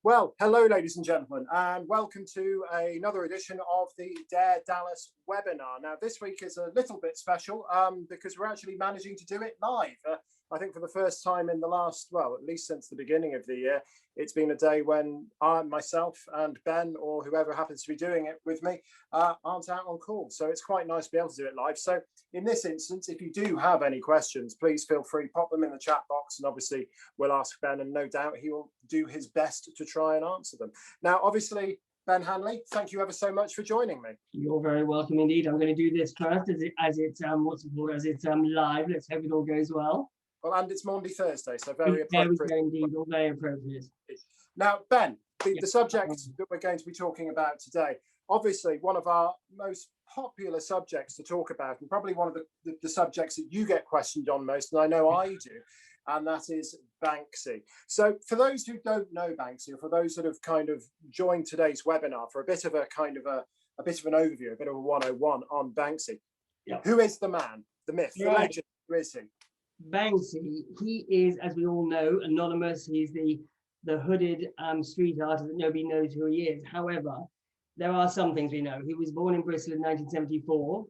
Well, hello, ladies and gentlemen, and welcome to another edition of the Dare Dallas webinar. Now, this week is a little bit special because we're actually managing to do it live. I think for the first time in the last, well, at least since the beginning of the year, it's been a day when myself and Ben, or whoever happens to be doing it with me, aren't out on call. So it's quite nice to be able to do it live. So in this instance, if you do have any questions, please feel free, pop them in the chat box, and obviously we'll ask Ben, and no doubt he will do his best to try and answer them. Now, obviously, Ben Hanley, thank you ever so much for joining me. You're very welcome indeed. I'm going to do this first as it's live. Let's hope it all goes well. Well, and it's Maundy Thursday, so very appropriate. Very indeed, all very appropriate. Now, Ben, the subject that we're going to be talking about today, obviously one of our most popular subjects to talk about, and probably one of the subjects that you get questioned on most, and I know I do, and that is Banksy. So for those who don't know Banksy, or for those that have kind of joined today's webinar for a bit of a kind of a bit of an overview, a bit of a 101 on Banksy, who is the man, the myth, the legend, who is he? Banksy, he is, as we all know, anonymous. He's the hooded street artist that nobody knows who he is. However, there are some things we know. He was born in Bristol in 1974.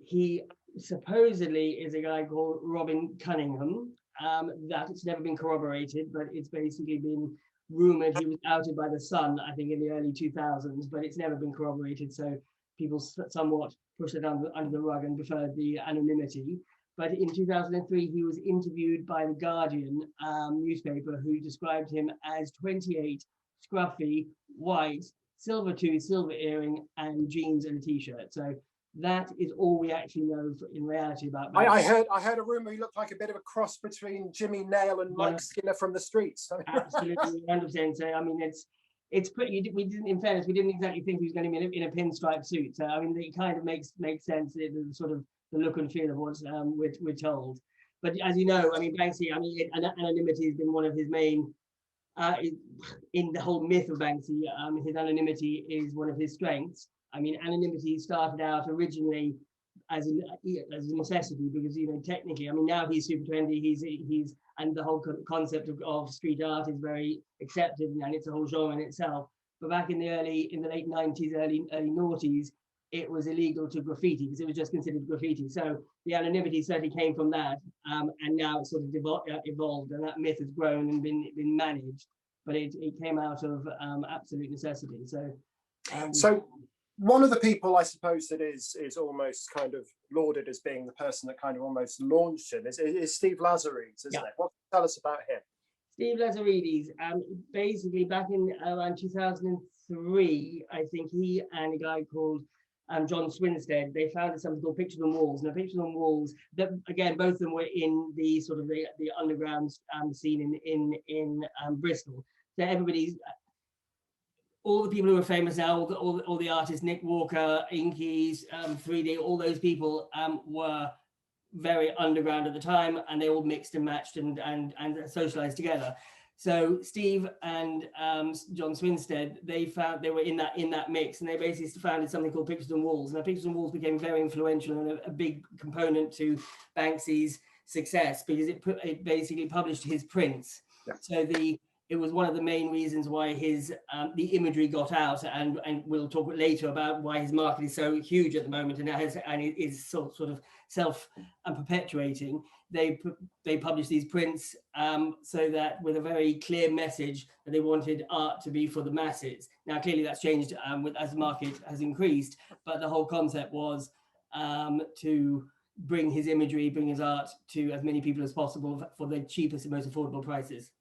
He supposedly is a guy called Robin Cunningham. That it's never been corroborated, but it's basically been rumored. He was outed by the Sun, I think, in the early 2000s, but it's never been corroborated. So people somewhat pushed it under the rug and preferred the anonymity. But in 2003, he was interviewed by the Guardian newspaper, who described him as 28, scruffy, white, silver tooth, silver earring, and jeans and a t-shirt. So that is all we actually know in reality about Banksy. I heard a rumor he looked like a bit of a cross between Jimmy Nail and Mike Skinner from the Streets. Absolutely, 100%. So I mean, it's pretty. We didn't, in fairness, we didn't exactly think he was going to be in a pinstripe suit. So I mean, it kind of makes sense. The sort of the look and feel of what we're told. But as you know, I mean, Banksy, I mean, anonymity has been one of his main, in the whole myth of Banksy, his anonymity is one of his strengths. I mean, anonymity started out originally as a necessity because, you know, technically, I mean, now he's super trendy, he's and the whole concept of street art is very accepted, and it's a whole genre in itself. But back in the late 90s, early noughties, it was illegal to graffiti because it was just considered graffiti. So the anonymity certainly came from that, and now it's sort of evolved, and that myth has grown and been managed. But it came out of absolute necessity. So one of the people, I suppose, that is almost kind of lauded as being the person that kind of almost launched him is Steve Lazaridis, isn't it? What can you tell us about him? Steve Lazaridis, basically back in around 2003, I think he and a guy called John Swinstead, they founded something called Pictures on Walls. Now, Pictures on Walls, that again, both of them were in the sort of the underground scene in Bristol. So all the people who are famous now, all the artists, Nick Walker, Inkies, 3D, all those people were very underground at the time, and they all mixed and matched and socialized together. So Steve and John Swinstead, they were in that mix, and they basically founded something called Pictures on Walls. Now, Pictures on Walls became very influential and a big component to Banksy's success because it basically published his prints. Yeah. So it was one of the main reasons why his the imagery got out, and we'll talk later about why his market is so huge at the moment, and it is sort of self-perpetuating. They published these prints so that with a very clear message that they wanted art to be for the masses. Now, clearly that's changed as the market has increased, but the whole concept was to bring his imagery, bring his art to as many people as possible for the cheapest and most affordable prices.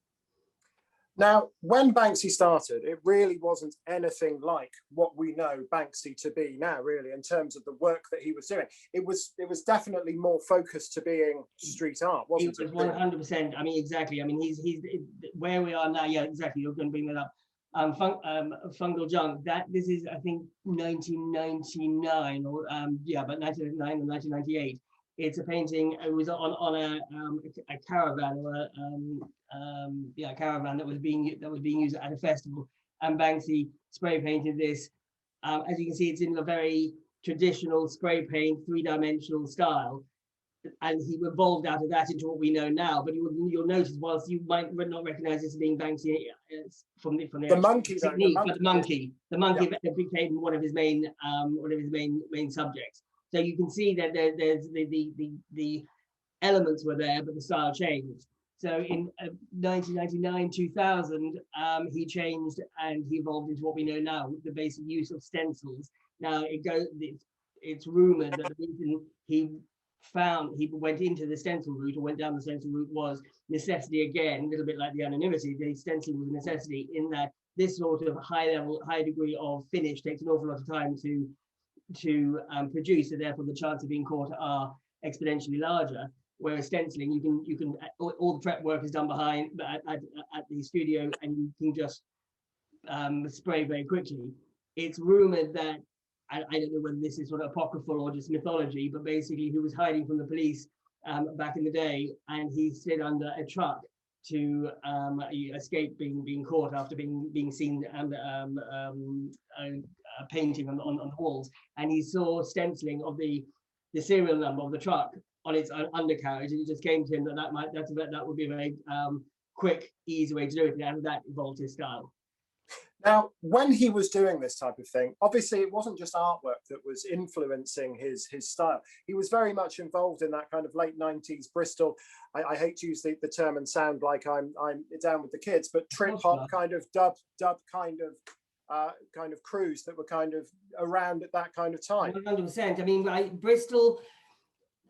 Now, when Banksy started, it really wasn't anything like what we know Banksy to be now, really, in terms of the work that he was doing. It was definitely more focused to being street art, wasn't it? 100%. I mean, exactly. I mean, he's where we are now. Yeah, exactly. You're going to bring that up. Fungal Junk. This is, I think, 1999 or but 1999 or 1998. It's a painting. It was on a caravan or a caravan that was being used at a festival, and Banksy spray painted this. As you can see, it's in a very traditional spray paint, three-dimensional style. and he evolved out of that into what we know now. But you'll notice, whilst you might not recognise this as being Banksy from the monkey, technique, but the monkey yeah. became one of his main subjects. So you can see that there's the elements were there, but the style changed. So in 1999, 2000, he changed and he evolved into what we know now with the basic use of stencils. Now it's rumored that the reason he went into the stencil route or went down the stencil route was necessity again, a little bit like the anonymity. The stencil was a necessity in that this sort of high degree of finish takes an awful lot of time to produce, so therefore the chance of being caught are exponentially larger. Whereas stenciling, you can all the prep work is done behind at the studio, and you can just spray very quickly. It's rumored that, I don't know whether this is sort of apocryphal or just mythology, but basically he was hiding from the police back in the day, and he slid under a truck to escape being caught after being seen painting on the walls, and he saw stenciling of the serial number of the truck on its undercarriage, and it just came to him that would be a very quick, easy way to do it, and that evolved his style. Now, when he was doing this type of thing, obviously it wasn't just artwork that was influencing his style. He was very much involved in that kind of late 90s Bristol. I hate to use the term and sound like I'm down with the kids, but trip hop kind of dub kind of crews that were kind of around at that kind of time. 100%. I mean, Bristol.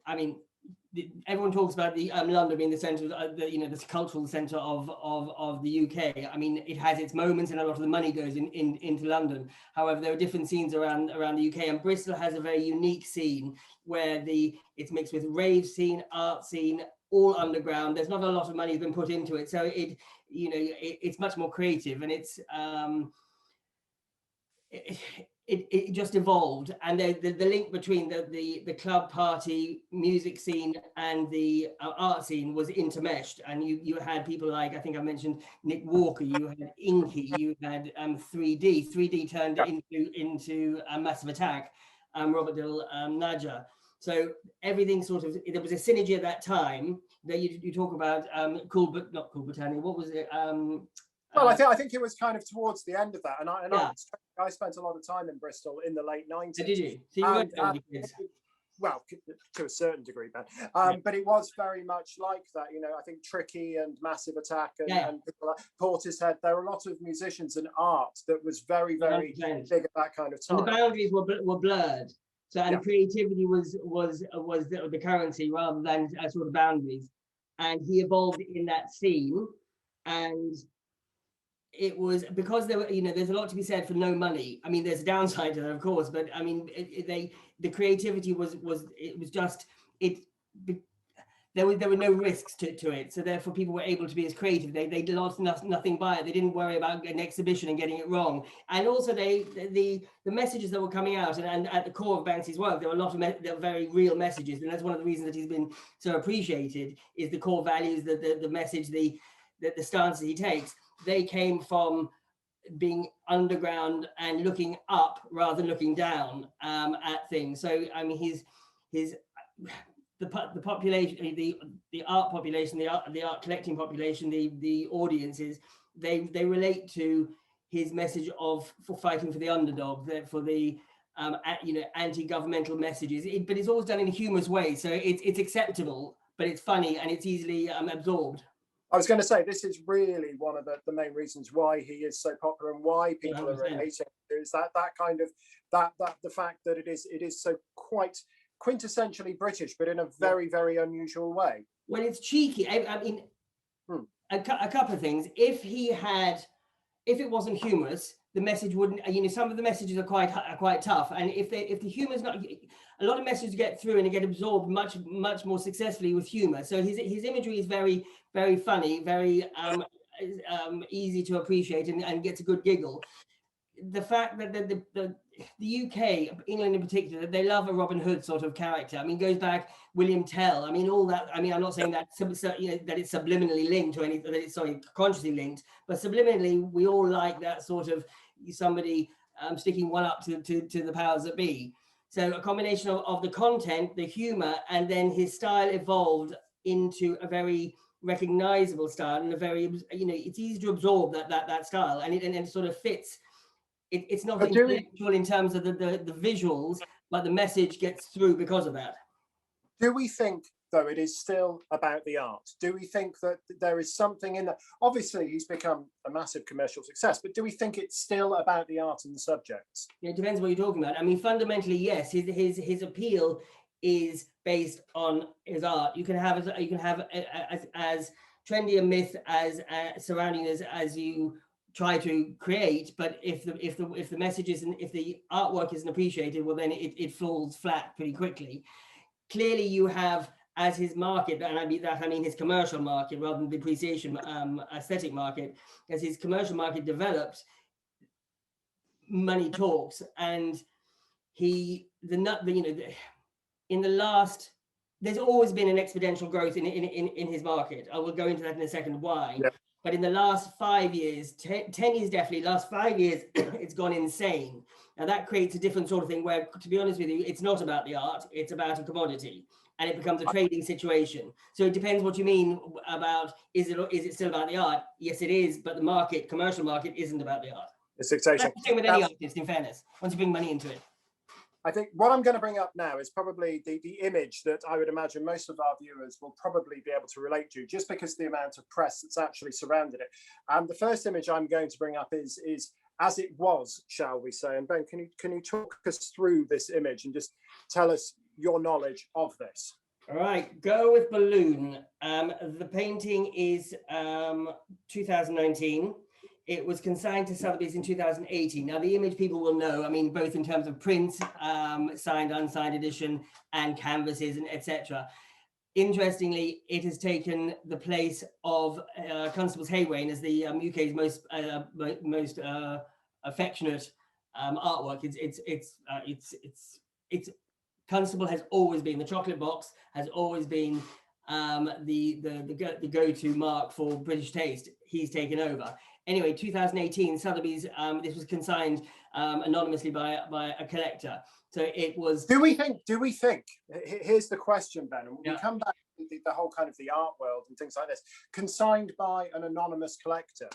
I mean, everyone talks about the London being the centre, the cultural centre of the UK. I mean, it has its moments, and a lot of the money goes into London. However, there are different scenes around the UK, and Bristol has a very unique scene where it's mixed with rave scene, art scene, all underground. There's not a lot of money has been put into it, so it's much more creative, and it just evolved, and the link between the club party music scene and the art scene was intermeshed, and you had people like, I think I mentioned Nick Walker, you had Inky, you had 3D turned into Massive Attack, Robert Dill Nadja. So everything sort of, there was a synergy at that time that you talk about not Cool Britannia, what was it? Well, I think it was kind of towards the end of that, and I spent a lot of time in Bristol in the late 90s. Did you? So you weren't there with kids? Well, to a certain degree, Ben. But it was very much like that. I think Tricky and Massive Attack and people like Portishead. There were a lot of musicians and art that was very, very 100%. Big at that kind of time. And the boundaries were blurred. So and creativity was the currency rather than sort of boundaries. And he evolved in that scene, and it was because there were, there's a lot to be said for no money. I mean, there's a downside to that, of course, but I mean, the creativity there were no risks to it, so therefore people were able to be as creative. They lost nothing by it. They didn't worry about an exhibition and getting it wrong. And also the messages that were coming out, and at the core of Banksy's work, there were a lot of very real messages, and that's one of the reasons that he's been so appreciated, is the core values, the message, the stances he takes. They came from being underground and looking up rather than looking down at things. So I mean, the population, the art population, the art collecting population, the audiences, they relate to his message for fighting for the underdog, for the anti-governmental messages. But it's always done in a humorous way, so it's acceptable, but it's funny and it's easily absorbed. I was going to say, this is really one of the main reasons why he is so popular and why people 100%. Are relating, is that kind of the fact that it is so quite quintessentially British, but in a very, very unusual way. Well, it's cheeky. I mean, a couple of things. If it wasn't humorous, the message wouldn't. Some of the messages are quite tough, and if the humor's not, a lot of messages get through and get absorbed much more successfully with humor. So his imagery is very, very funny, very easy to appreciate, and gets a good giggle. The fact that the UK, England in particular, they love a Robin Hood sort of character. I mean, goes back William Tell. I mean, all that. I mean, I'm not saying that that it's subliminally linked to anything. That it's consciously linked, but subliminally, we all like that sort of somebody sticking one up to the powers that be. So a combination of the content, the humor, and then his style evolved into a very recognizable style and a very, it's easy to absorb that style, and it sort of fits. It's not intellectual in terms of the visuals, but the message gets through because of that. Do we think, though, it is still about the art? Do we think that there is something in that? Obviously, he's become a massive commercial success, but do we think it's still about the art and the subjects? It depends what you're talking about. I mean, fundamentally, yes. His appeal is based on his art. You can have as trendy a myth as surrounding as you try to create, but if the message isn't, if the artwork isn't appreciated, well, then it falls flat pretty quickly. Clearly, you have as his market, and I mean his commercial market rather than the appreciation aesthetic market. As his commercial market develops, money talks, and in the last, there's always been an exponential growth in his market. I will go into that in a second why. Yeah. But in the last 5 years, 10 years definitely, last 5 years, it's gone insane. Now that creates a different sort of thing where, to be honest with you, it's not about the art, it's about a commodity, and it becomes a trading situation. So it depends what you mean about, is it still about the art? Yes, it is, but the market, commercial market, isn't about the art. It's exciting. That's the same with any artist, in fairness, once you bring money into it. I think what I'm going to bring up now is probably the image that I would imagine most of our viewers will probably be able to relate to, just because of the amount of press that's actually surrounded it. And the first image I'm going to bring up is as it was, shall we say. And Ben, can you talk us through this image and just tell us your knowledge of this? All right, go with Balloon. The painting is 2019. It was consigned to Sotheby's in 2018. Now, the image people will know, I mean, both in terms of prints, signed, unsigned edition, and canvases, and etc. Interestingly, it has taken the place of Constable's Haywain as the UK's most affectionate artwork. It's Constable has always been, the chocolate box has always been the go-to mark for British taste. He's taken over. Anyway, 2018, Sotheby's, this was consigned anonymously by a collector. So it was... Do we think, here's the question, Ben, and we come back to the whole kind of the art world and things like this, consigned by an anonymous collector.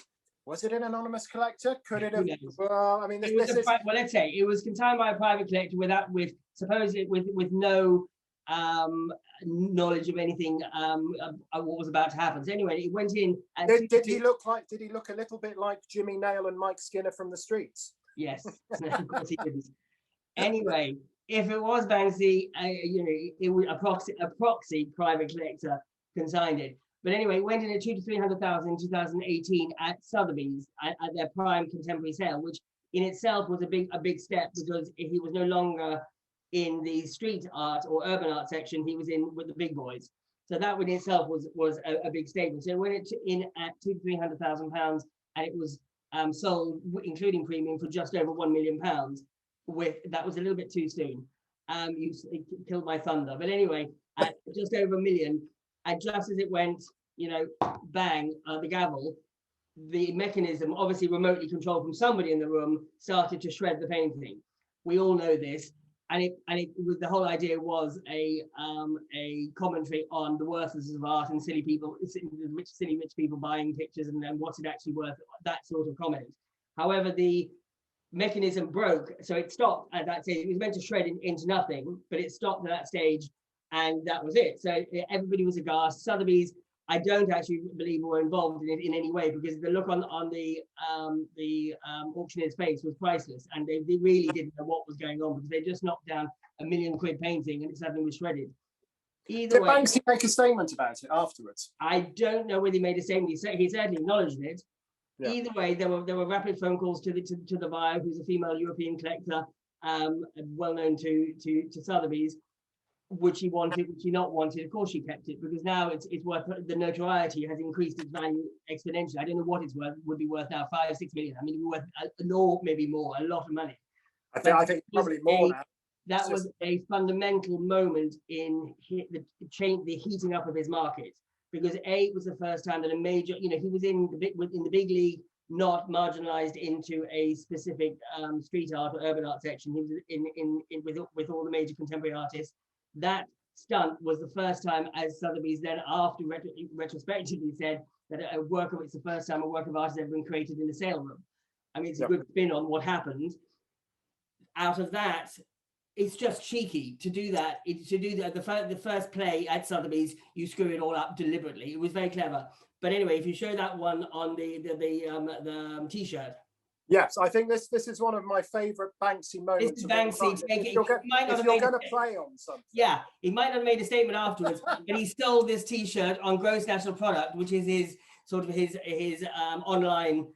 Was it an anonymous collector? Could it have... Well, I mean, well, let's say it was consigned by a private collector with no knowledge of anything what was about to happen. So anyway, it went in. Did he look a little bit like Jimmy Nail and Mike Skinner from the streets? Yes, of course he didn't. Anyway, if it was Banksy, it was a proxy private collector consigned it. But anyway, it went in at 200,000 to 300,000 in 2018 at Sotheby's at their prime contemporary sale, which in itself was a big step, because he was no longer in the street art or urban art section. He was in with the big boys. So that in itself was a big statement. So when it in at £200,000 to 300,000, and it was sold, including premium, for just over £1 million. That was a little bit too soon. You killed my thunder. But anyway, at just over $1 million, and just as it went, bang, the gavel, the mechanism, obviously remotely controlled from somebody in the room, started to shred the painting. We all know this. And it was, the whole idea was a commentary on the worthlessness of art and silly rich people buying pictures and what's it actually worth, that sort of comment. However, the mechanism broke, so it stopped at that stage. It was meant to shred into nothing, but it stopped at that stage, and that was it. So everybody was aghast. Sotheby's, I don't actually believe were involved in it in any way, because the look on the auctioneer's face was priceless, and they really didn't know what was going on, because they just knocked down £1 million painting and it suddenly was shredded. Either way, did Banksy make a statement about it afterwards? I don't know whether he made a statement. He certainly acknowledged it. Yeah. Either way, there were rapid phone calls to the buyer, who's a female European collector, well known to Sotheby's. Would she want it? Would she not want it? Of course she kept it, because now it's worth, the notoriety has increased its value exponentially. I don't know what it's worth. Would be worth now 5 or 6 million. I mean, it would be worth maybe more, a lot of money. I think probably more now. That was a fundamental moment in the heating up of his market, because it was the first time that a major, he was in the big league not marginalized into a specific street art or urban art section. He was in with all the major contemporary artists. That stunt was the first time, as Sotheby's then after retrospectively said, that it's the first time a work of art has ever been created in a sale room. I mean, it's a good spin on what happened. Out of that, it's just cheeky to do that. The first play at Sotheby's, you screw it all up deliberately. It was very clever. But anyway, if you show that one on the T-shirt. Yes, I think this is one of my favourite Banksy moments. This is Banksy. If you're going to play on something. Yeah, he might not have made a statement afterwards, but he stole this T-shirt on Gross National Product, which is his online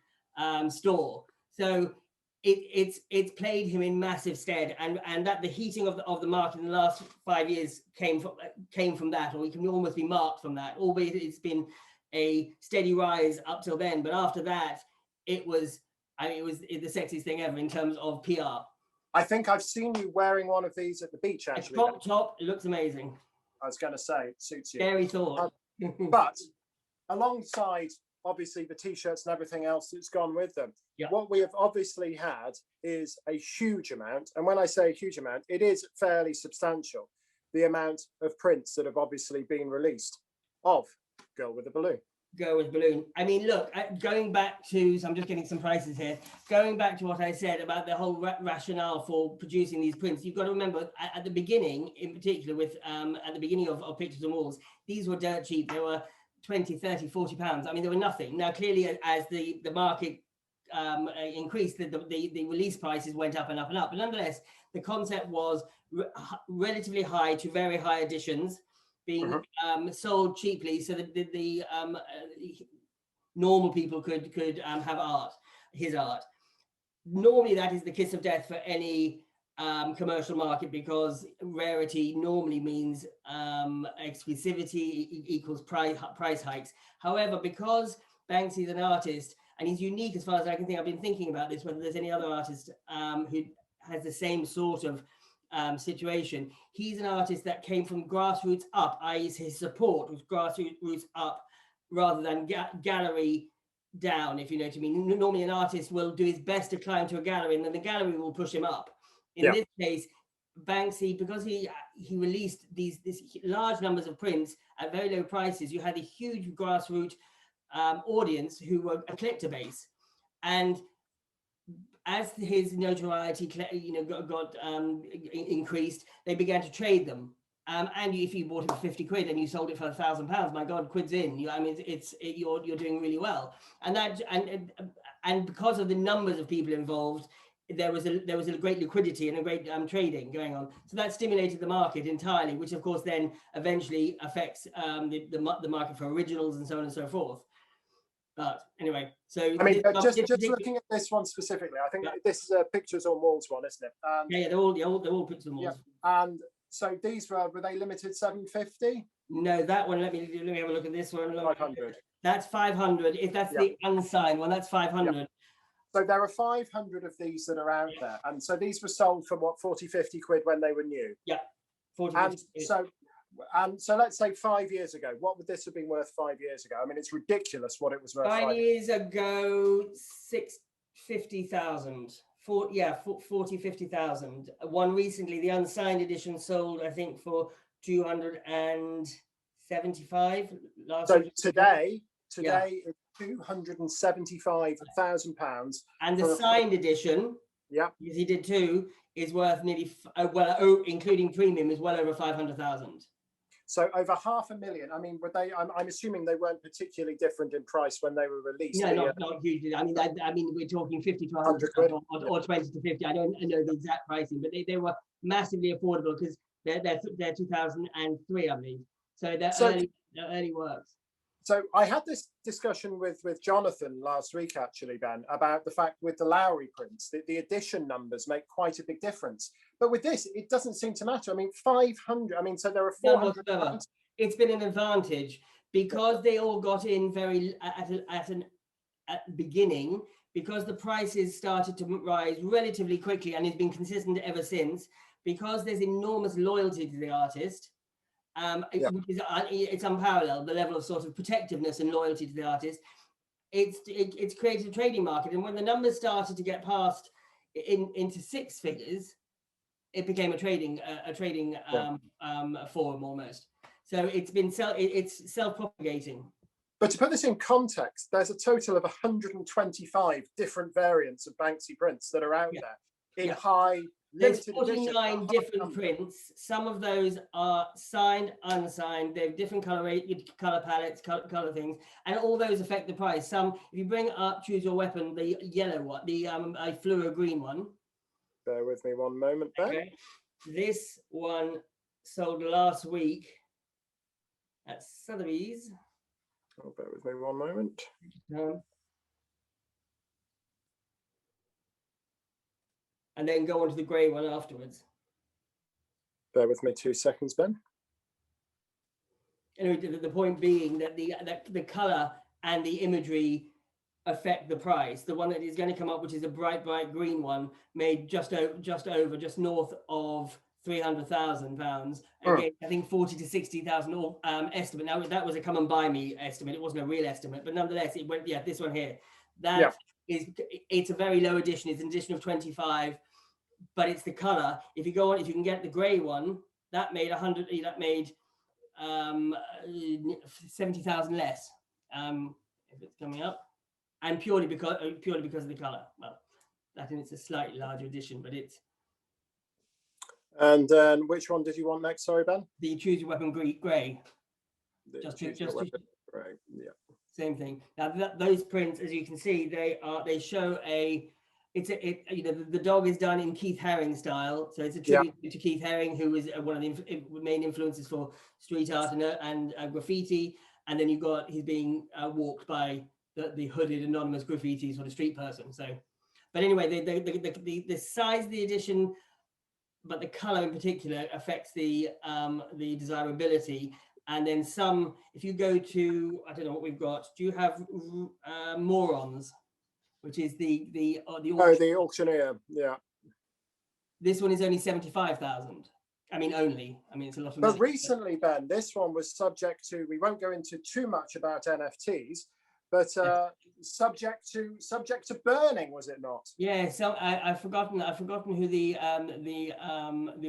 store. So it's played him in massive stead, and that the heating of the market in the last 5 years came from that, or it can almost be marked from that. Albeit it's been a steady rise up till then, but after that, it was the sexiest thing ever in terms of PR. I think I've seen you wearing one of these at the beach, actually. A crop top, it looks amazing. I was going to say, it suits you. Very thought. But alongside, obviously, the T-shirts and everything else that's gone with them, what we have obviously had is a huge amount. And when I say a huge amount, it is fairly substantial, the amount of prints that have obviously been released of Girl with a Balloon. Girl with Balloon. I mean, look, going back to, so I'm just getting some prices here, going back to what I said about the whole rationale for producing these prints, you've got to remember at the beginning, in particular with, at the beginning of Pictures and Walls, these were dirt cheap. They were 20, 30, 40 pounds. I mean, they were nothing. Now, clearly, as the market increased, the release prices went up and up and up. But nonetheless, the concept was relatively high to very high editions, being sold cheaply, so that the normal people could have his art. Normally, that is the kiss of death for any commercial market, because rarity normally means exclusivity equals price hikes. However, because Banksy is an artist, and he's unique as far as I can think, I've been thinking about this, whether there's any other artist who has the same sort of situation. He's an artist that came from grassroots up, i.e. his support was grassroots up rather than gallery down, if you know what I mean. Normally an artist will do his best to climb to a gallery, and then the gallery will push him up. In this case, Banksy, because he released these large numbers of prints at very low prices, you had a huge grassroots audience who were a collector base, and as his notoriety got increased, they began to trade them. And if you bought it for 50 quid and you sold it for £1,000, my God, quid's in. You're doing really well. And because of the numbers of people involved, there was a great liquidity and a great trading going on. So that stimulated the market entirely, which of course then eventually affects the market for originals and so on and so forth. But anyway, so I mean, just looking at this one specifically, I think this is a Pictures on Walls one, isn't it? They're all Pictures on Walls. Yeah. And so these were they limited 750? No, that one. Let me have a look at this one. 500. That's 500. If that's the unsigned one, that's 500. Yeah. So there are 500 of these that are out there, and so these were sold for what, 40, 50 quid when they were new. Yeah, 40. And so let's say 5 years ago, what would this have been worth 5 years ago? I mean, it's ridiculous what it was worth. 5 years ago, 50,000. 40, 50,000. One recently, the unsigned edition sold, I think, for 275. So today it's £275,000. And the signed edition, because he did two, is worth nearly including premium, is well over 500,000. So over $500,000. I mean, were they? I'm assuming they weren't particularly different in price when they were released. No, not hugely. I mean, we're talking 50 to 100 or 20 to 50. I don't know the exact pricing, but they were massively affordable because they're 2003, I believe. So they're early works. So I had this discussion with Jonathan last week, actually, Ben, about the fact with the Lowry prints, the edition numbers make quite a big difference. But with this, it doesn't seem to matter. I mean, 500. I mean, so there are 400. It's been an advantage because they all got in very at the beginning, because the prices started to rise relatively quickly and it's been consistent ever since, because there's enormous loyalty to the artist. It's unparalleled, the level of sort of protectiveness and loyalty to the artist. it's created a trading market, and when the numbers started to get past into six figures, it became a trading forum almost. So it's self-propagating. But to put this in context, there's a total of 125 different variants of Banksy prints that are out there in high There's limited 49 edition, different prints. Some of those are signed, unsigned. They have different color palettes, color things, and all those affect the price. Some, if you bring up Choose Your Weapon, the yellow one, the fluoro green one. Bear with me one moment, Ben. Okay. This one sold last week at Sotheby's. Oh, bear with me one moment. And then go on to the grey one afterwards. Bear with me 2 seconds, Ben. Anyway, the point being that the colour and the imagery affect the price. The one that is going to come up, which is a bright green one, made just north of £300,000. Again, I think 40 to 60,000 estimate. Now that was a come and buy me estimate. It wasn't a real estimate, but nonetheless, it went. Yeah, this one here. That is. It's a very low edition. It's an edition of 25, but it's the color. If you go on, if you can get the grey one, that made 100. That made 70,000 less. If it's coming up, and purely because of the color. Well, I think it's a slightly larger edition, but it's. And then which one did you want next? Sorry, Ben. The Choose Your Weapon grey. Just right. Yeah. Same thing. Now those prints, as you can see, they show the dog is done in Keith Haring style. So it's a tribute to Keith Haring, who was one of the main influences for street art and graffiti. And then he's being walked by the hooded anonymous graffiti sort of street person. So, but anyway, the size of the edition, but the color in particular affects the desirability. And then some, if you go to, I don't know what we've got. Do you have Morons, which is the auctioneer? Yeah. This one is only 75,000. I mean, it's a lot of money. But recently, Ben, this one was subject to. We won't go into too much about NFTs, but subject to burning, was it not? Yeah. So I've forgotten who the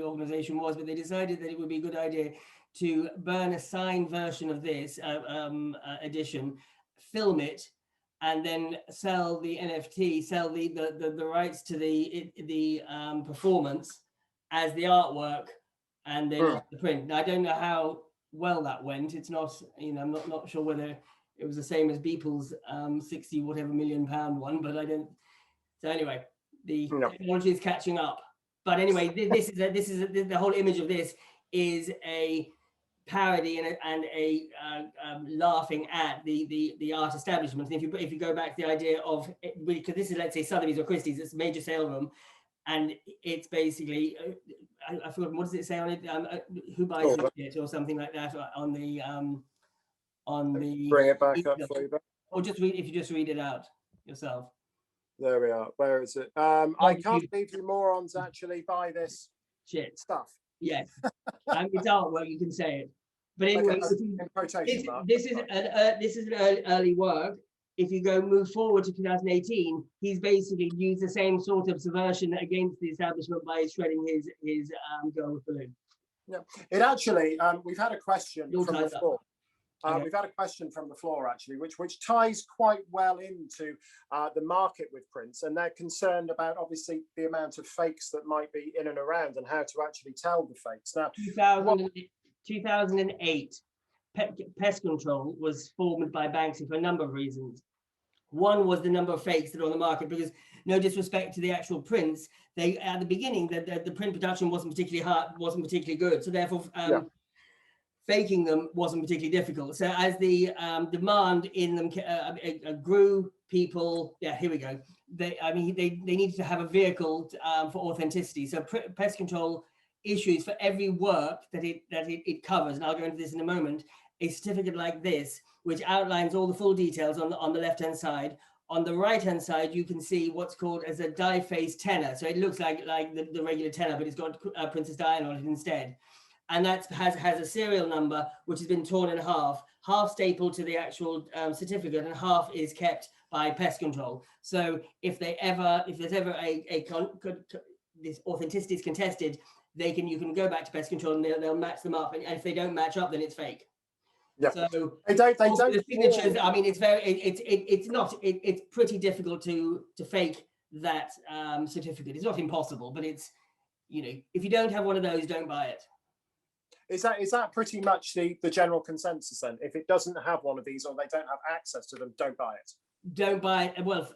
organization was, but they decided that it would be a good idea to burn a signed version of this edition, film it, and then sell the NFT, sell the rights to the performance as the artwork, and then the print. Now, I don't know how well that went. It's not, I'm not sure whether it was the same as Beeple's 60 whatever million pound one, but I don't. So anyway, the technology is catching up. But anyway, this is the whole image of this is a parody and a laughing at the art establishment. And if you go back to the idea of, because this is, let's say, Sotheby's or Christie's, it's a major sale room, and it's basically I forgot, what does it say on it? Who buys it or something like that on the bring it back up for you, or just read, if you just read it out yourself. There we are. Where is it? I can't believe you morons actually buy this shit stuff. Yes. It's artwork, you can say it. But anyway, this is an early work. If you move forward to 2018, he's basically used the same sort of subversion against the establishment by shredding his girl with balloon. Yeah, it actually. We've had a question from the floor. We've had a question from the floor actually, which ties quite well into the market with prints, and they're concerned about obviously the amount of fakes that might be in and around, and how to actually tell the fakes. Now, 2008, Pest Control was formed by Banksy for a number of reasons. One was the number of fakes that are on the market, because no disrespect to the actual prints, they at the beginning the print production wasn't particularly good, so therefore faking them wasn't particularly difficult. So as the demand in them grew, people, here we go. They needed to have a vehicle for authenticity. So Pest Control issues for every work that it covers, and I'll go into this in a moment, a certificate like this, which outlines all the full details on the left-hand side. On the right-hand side, you can see what's called as a die-face tenner. So it looks like the regular tenner, but it's got Princess Diana on it instead. and that has a serial number which has been torn in half stapled to the actual certificate, and half is kept by Pest Control. So if there's ever this authenticity is contested, you can go back to Pest Control and they'll match them up, and if they don't match up, then it's fake. Yeah. So they don't the signatures. I mean, it's pretty difficult to fake that certificate. It's not impossible, but it's, you know, if you don't have one of those, don't buy it. Is that pretty much the general consensus then? If it doesn't have one of these, or they don't have access to them, don't buy it. Don't buy it. Well,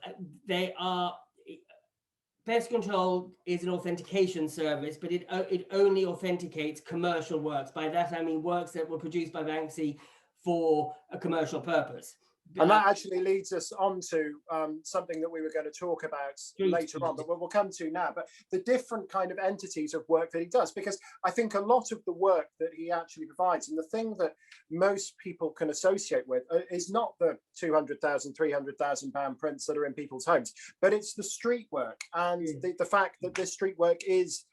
Pest Control is an authentication service, but it only authenticates commercial works. By that I mean works that were produced by Banksy for a commercial purpose. And that actually leads us on to something that we were going to talk about later on, but we'll come to now. But the different kind of entities of work that he does, because I think a lot of the work that he actually provides, and the thing that most people can associate with, is not the 200,000, 300,000 pound prints that are in people's homes, but it's the street work, and the fact that this street work is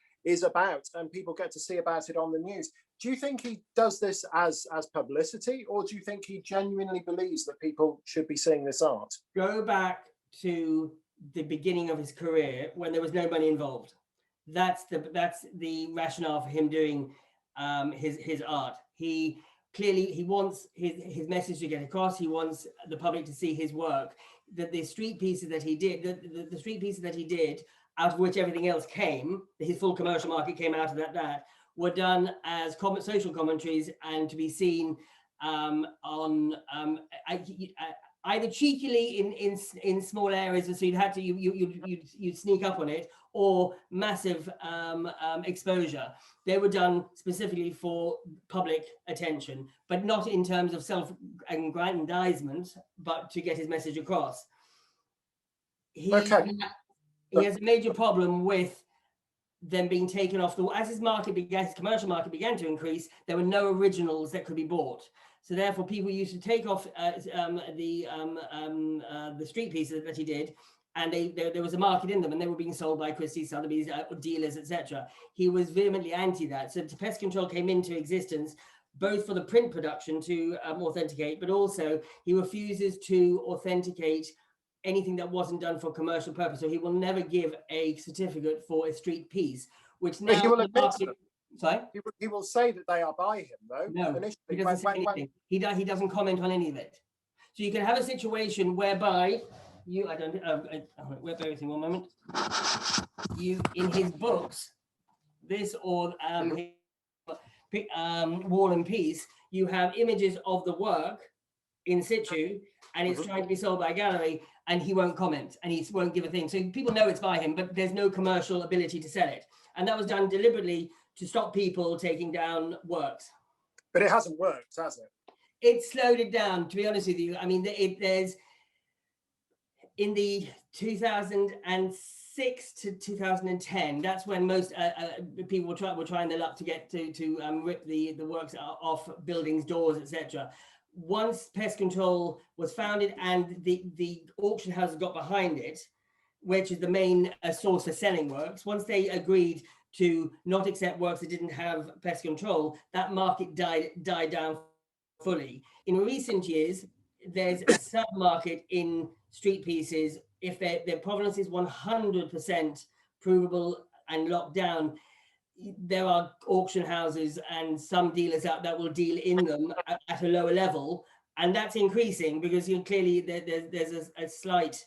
about, and people get to see about it on the news. Do you think he does this as publicity, or do you think he genuinely believes that people should be seeing this art? Go back to the beginning of his career when there was no money involved. That's the rationale for him doing his art. He wants his message to get across. He wants the public to see his work. The street pieces that he did, the street pieces that he did, out of which everything else came, his full commercial market came out of that, were done as social commentaries and to be seen on either cheekily in small areas, so you'd sneak up on it, or massive exposure. They were done specifically for public attention, but not in terms of self-aggrandizement, but to get his message across. He has a major problem with them being taken off as his commercial market began to increase. There were no originals that could be bought, so therefore people used to take off the street pieces that he did, and there was a market in them, and they were being sold by Christie's, Sotheby's, dealers, etc. He was vehemently anti that, so Pest Control came into existence both for the print production to authenticate, but also he refuses to authenticate anything that wasn't done for commercial purpose. So he will never give a certificate for a street piece, which now he will admit sorry? He will say that they are by him, though. No, he doesn't say anything. He doesn't comment on any of it. So you can have a situation whereby wait with me one moment. In his books, this or Wall and Peace, you have images of the work in situ, and it's trying to be sold by a gallery, and he won't comment, and he won't give a thing. So people know it's by him, but there's no commercial ability to sell it. And that was done deliberately to stop people taking down works. But it hasn't worked, has it? It slowed it down, to be honest with you. I mean, there's in the 2006 to 2010, that's when most people were trying their luck to get to rip the works off buildings, doors, etc. Once Pest Control was founded and the auction houses got behind it, which is the main source for selling works, once they agreed to not accept works that didn't have Pest Control, that market died down fully. In recent years, there's a sub-market in street pieces. If their provenance is 100% provable and locked down, there are auction houses and some dealers out that will deal in them at a lower level, and that's increasing because clearly there's a slight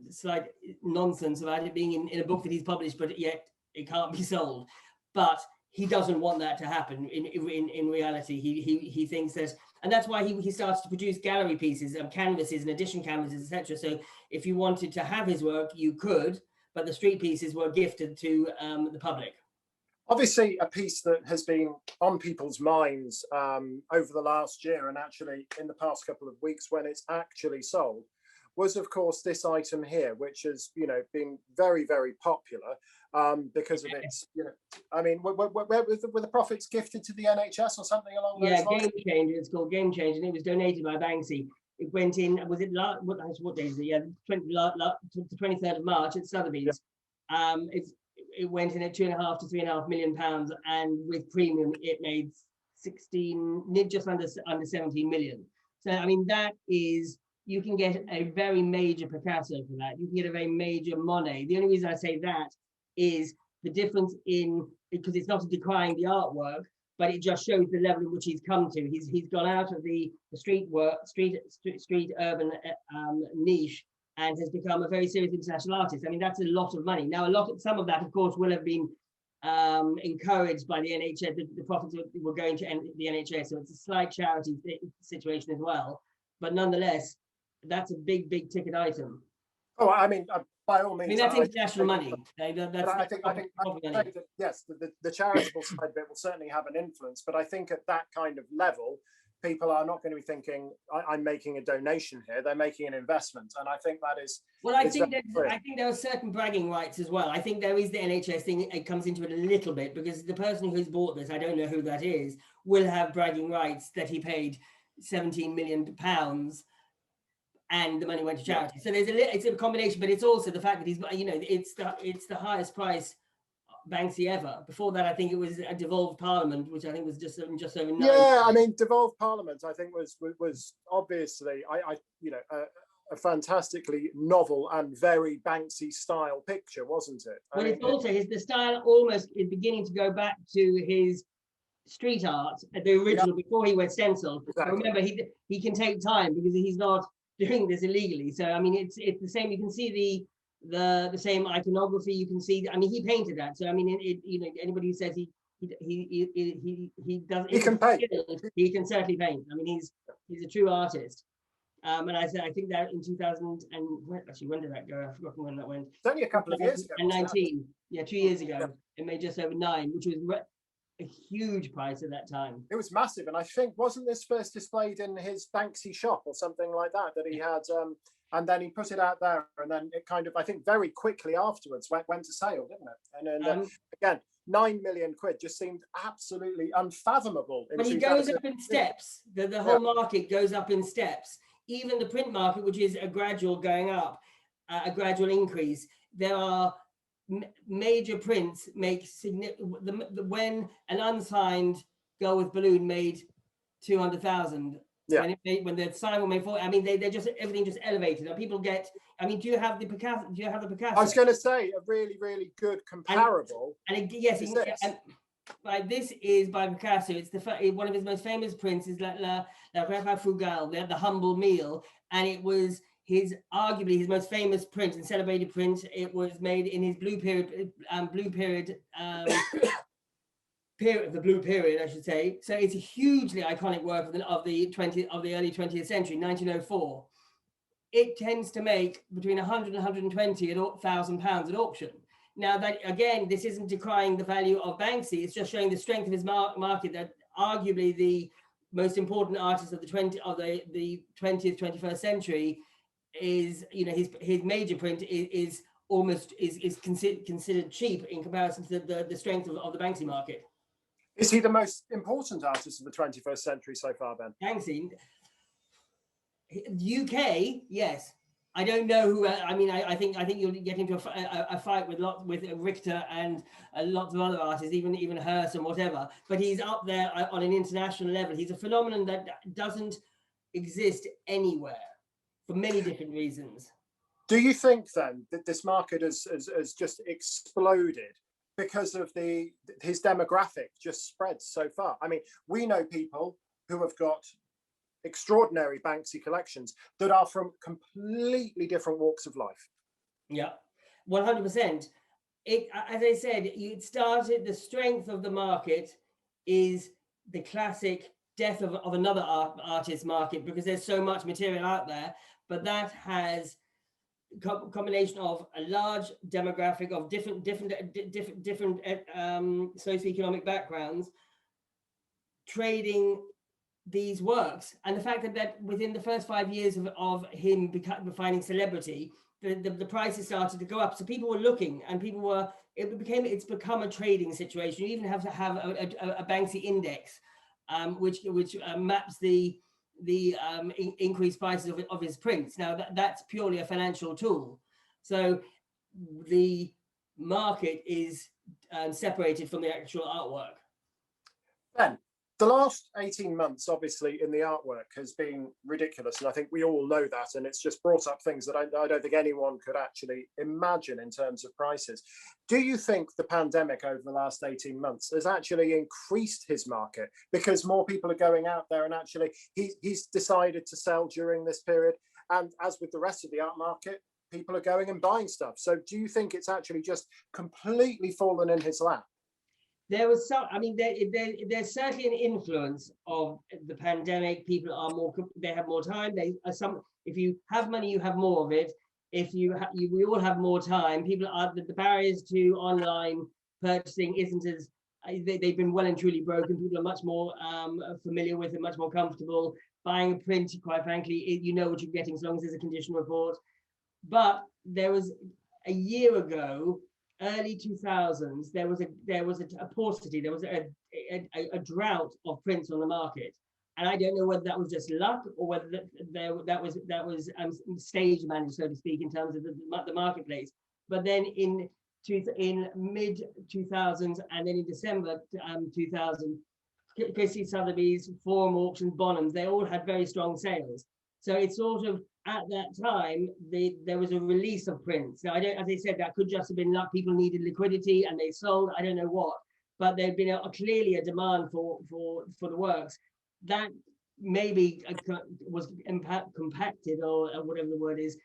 slight nonsense about it being in a book that he's published, but yet it can't be sold. But he doesn't want that to happen. In reality, he thinks that, and that's why he starts to produce gallery pieces, canvases and edition canvases, etc. So if you wanted to have his work, you could, but the street pieces were gifted to the public. Obviously, a piece that has been on people's minds over the last year, and actually in the past couple of weeks when it's actually sold, was of course this item here, which has been very, very popular because of its, I mean, were the profits gifted to the NHS or something along those lines? Yeah, Game Changer. It's called Game Changer, and it was donated by Banksy. It went in. Was it what day is it? Yeah, the 23rd of March at Sotheby's. it went in at £2.5 to £3.5 million, and with premium it made 16, just under 17 million. So I mean, that is, you can get a very major Picasso for that. You can get a very major Monet. The only reason I say that is the difference in, because it's not decrying the artwork, but it just shows the level in which he's come to. He's gone out of the street urban niche and has become a very serious international artist. I mean, that's a lot of money. Now, some of that, of course, will have been encouraged by the NHS. The profits were going to the NHS, so it's a slight charity situation as well. But nonetheless, that's a big ticket item. Oh, I mean, by all means. I mean, that's international money. I think that, yes, the charitable side of it will certainly have an influence. But I think at that kind of level, people are not going to be thinking, I'm making a donation here. They're making an investment. And I think that is... Well, I think there are certain bragging rights as well. I think there is the NHS thing. It comes into it a little bit, because the person who's bought this, I don't know who that is, will have bragging rights that he paid £17 million and the money went to charity. So it's a combination, but it's also the fact that he's, you know, it's the highest price Banksy ever. Before that, I think it was a devolved Parliament, which I think was just over 9. Yeah, I mean, devolved Parliament, I think was obviously a fantastically novel and very Banksy style picture, wasn't it? Well, it's also the style almost is beginning to go back to his street art, the original, before he went stenciled. Exactly. Remember, he can take time because he's not doing this illegally. So I mean, it's the same. You can see the same iconography. You can see. I mean, he painted that. So I mean, you know, anybody who says he does, he can paint. He can certainly paint. I mean, he's a true artist. And I think that in 2000 and actually, when did that go? I've forgotten when that went. It's only a couple of years ago. And 19, yeah, 2 years ago. It made just over 9, which was a huge price at that time. It was massive, and I think, wasn't this first displayed in his Banksy shop or something like that he had, and then he put it out there, and then it kind of, I think, very quickly afterwards went to sale, didn't it? And then again, 9 million quid just seemed absolutely unfathomable. But he goes up in steps. The whole market goes up in steps. Even the print market, which is a gradual going up, a gradual increase. There are major prints make significant. When an unsigned Girl with Balloon made 200,000, when the sign made 40, I mean, they just, everything just elevated. And people get. I mean, do you have the Picasso? I was going to say a really, really good comparable. This is by Picasso. It's one of his most famous prints is La Repas Frugal, the humble meal, and it was arguably his most famous print and celebrated print. It was made in his blue period, the blue period, I should say. So it's a hugely iconic work of the early 20th century, 1904. It tends to make between 100 and 120,000 pounds at auction. Now, that again, this isn't decrying the value of Banksy. It's just showing the strength of his market. That arguably the most important artist of the 20th, 21st century is, you know, his major print is considered cheap in comparison to the strength of the Banksy market. Is he the most important artist of the 21st century so far, Ben? Banksy, UK, yes. I don't know who. I mean, I think you'll get into a fight with Richter and lots of other artists, even Hearst and whatever. But he's up there on an international level. He's a phenomenon that doesn't exist anywhere for many different reasons. Do you think then that this market has just exploded because of his demographic just spread so far? I mean, we know people who have got extraordinary Banksy collections that are from completely different walks of life. Yeah, 100%. As I said, it started, the strength of the market is the classic death of another artist market, because there's so much material out there. But that has combination of a large demographic of different socioeconomic backgrounds trading these works, and the fact that within the first 5 years of him finding celebrity, the prices started to go up. So people were looking, and it's become a trading situation. You even have to have a Banksy index, which maps the increased prices of his prints. Now that's purely a financial tool. So the market is separated from the actual artwork. Ben, the last 18 months, obviously, in the artwork has been ridiculous. And I think we all know that. And it's just brought up things that I don't think anyone could actually imagine in terms of prices. Do you think the pandemic over the last 18 months has actually increased his market because more people are going out there and actually he's decided to sell during this period? And as with the rest of the art market, people are going and buying stuff. So do you think it's actually just completely fallen in his lap? There was some, I mean, there's certainly an influence of the pandemic. People are more, they have more time. They are some, if you have money, you have more of it. If we all have more time. People are, the barriers to online purchasing isn't as, they've been well and truly broken. People are much more familiar with it, much more comfortable. Buying a print, quite frankly, you know what you're getting as long as there's a condition report. But there was a year ago, early 2000s, there was a paucity, there was a drought of prints on the market, and I don't know whether that was just luck or whether that was stage managed, so to speak, in terms of the marketplace. But then in mid 2000s and then in December 2000, Christie Sotheby's, Forum Auctions, Bonhams, they all had very strong sales. So it's sort of, at that time, there was a release of prints. Now, as I said, that could just have been luck. People needed liquidity and they sold, I don't know what, but there'd been clearly a demand for the works. That maybe was compacted, or whatever the word is,